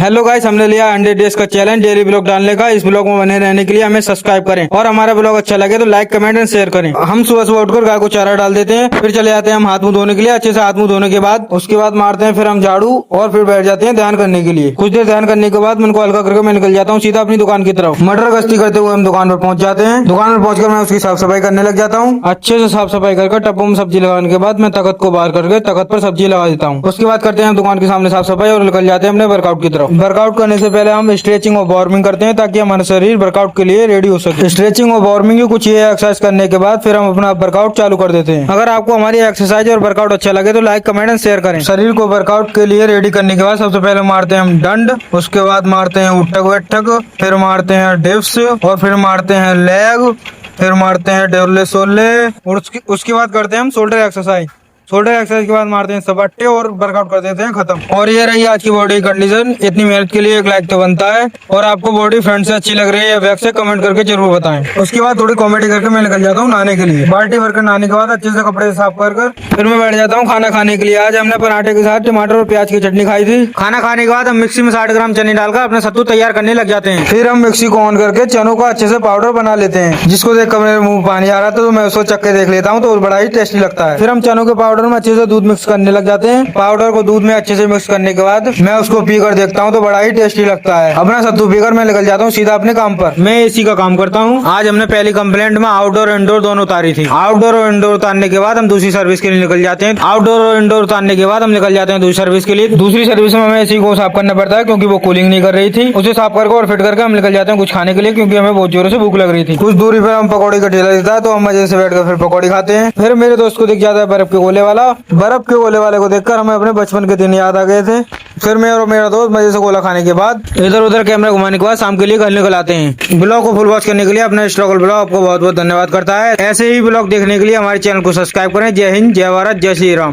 Hello guys, हमने लिया 100 days का चैलेंज डेली ब्लॉग डालने का। इस ब्लॉग में बने रहने के लिए हमें सब्सक्राइब करें और हमारा ब्लॉग अच्छा लगे तो लाइक कमेंट एंड शेयर करें। हम सुबह सुबह उठकर गाय को चारा डाल देते हैं, फिर चले जाते हैं हम हाथ मुंह धोने के लिए। अच्छे से हाथ मुंह धोने के बाद उसके बाद मारते हैं फिर हम झाड़ू और फिर बैठ जाते हैं ध्यान करने के लिए। कुछ देर ध्यान करने के बाद मन को हल्का करके मैं निकल जाता हूँ सीधा अपनी दुकान की तरफ। मटर गश्ती करते हुए हम दुकान पर पहुंच जाते हैं। दुकान पर पहुंचकर मैं उसकी साफ सफाई करने लग जाता हूँ। अच्छे से साफ सफाई करके टप्पो में सब्जी लगाने के बाद मैं तख्त को बाहर करके तख्त पर सब्जी लगा देता हूँ। उसके बाद करते हैं दुकान के सामने साफ सफाई और निकल जाते हैं अपने वर्कआउट की तरफ। वर्कआउट करने से पहले हम स्ट्रेचिंग और वार्मिंग करते हैं ताकि हमारा शरीर वर्कआउट के लिए रेडी हो सके। स्ट्रेचिंग और वार्मिंग की कुछ ये एक्सरसाइज करने के बाद फिर हम अपना वर्कआउट चालू कर देते हैं। अगर आपको हमारी एक्सरसाइज और वर्कआउट अच्छा लगे तो लाइक कमेंट एंड शेयर करें। शरीर को वर्कआउट के लिए रेडी करने के बाद सबसे पहले मारते हैं हम डंड, उसके बाद मारते हैं उठक बैठक, फिर मारते हैं डिप्स और फिर मारते हैं लेग, फिर मारते हैं डोले सोले और उसके बाद करते हैं हम शोल्डर एक्सरसाइज। शोल्डर एक्सरसाइज के बाद मारते हैं सपाटे और वर्कआउट कर देते हैं खत्म। और ये रही आज की बॉडी कंडीशन। इतनी मेहनत के लिए एक लाइक तो बनता है। और आपको बॉडी फ्रंट से अच्छी लग रही है बैक से कमेंट करके जरूर बताएं। उसके बाद थोड़ी कॉमेडी करके मैं निकल जाता हूँ नहाने के लिए। बाल्टी भरकर नहाने के बाद अच्छे से कपड़े साफ कर फिर मैं बैठ जाता हूँ खाना खाने के लिए। आज हमने पराठे के साथ टमाटर और प्याज की चटनी खाई थी। खाना खाने के बाद हम मिक्सी में 60 ग्राम चने डालकर अपना सत्तू तैयार करने लग जाते हैं। फिर हम मिक्सी को ऑन करके चनों का अच्छे से पाउडर बना लेते हैं, जिसको देख कर मेरे मुंह पानी आ रहा था तो मैं उसको चक्के देख लेता हूँ तो बड़ा ही टेस्टी लगता है। फिर हम चनों के पाउडर में अच्छे से दूध मिक्स करने लग जाते हैं। पाउडर को दूध में अच्छे से मिक्स करने के बाद मैं उसको पीकर देखता हूँ तो बड़ा ही टेस्टी लगता है। अपना सत्तू पीकर मैं निकल जाता हूँ सीधा अपने काम पर। मैं एसी का काम करता हूँ। आज हमने पहली कंप्लेंट में आउटडोर इंडोर दोनों उतारी थी। आउटडोर और इंडोर उतारने के बाद हम दूसरी सर्विस के लिए निकल जाते हैं। आउटडोर और इंडोर उतारने के बाद हम निकल जाते हैं दूसरी सर्विस के लिए। दूसरी सर्विस में हमें एसी को साफ करना पड़ता है क्योंकि वो कूलिंग नहीं कर रही थी। उसे साफ करके और फिट करके हम निकल जाते हैं कुछ खाने के लिए क्योंकि हमें बहुत जोरों से भूख लग रही थी। कुछ दूरी पर हम पकौड़ी का ठेला देता है तो हम मजे से बैठ कर फिर पकौड़ी खाते हैं। फिर मेरे दोस्त को दिख जाता है बर्फ के गोले वाला। बर्फ के गोले वाले को देखकर हमें अपने बचपन के दिन याद आ गए थे। फिर मैं और मेरा दोस्त मजे से गोला खाने के बाद इधर उधर कैमरा घुमाने के बाद शाम के लिए घर निकल आते हैं। ब्लॉग को फुल वॉच करने के लिए अपना स्ट्रगल ब्लॉग आपको बहुत बहुत धन्यवाद करता है। ऐसे ही ब्लॉग देखने के लिए हमारे चैनल को सब्सक्राइब करें। जय हिंद, जय भारत, जय श्री राम।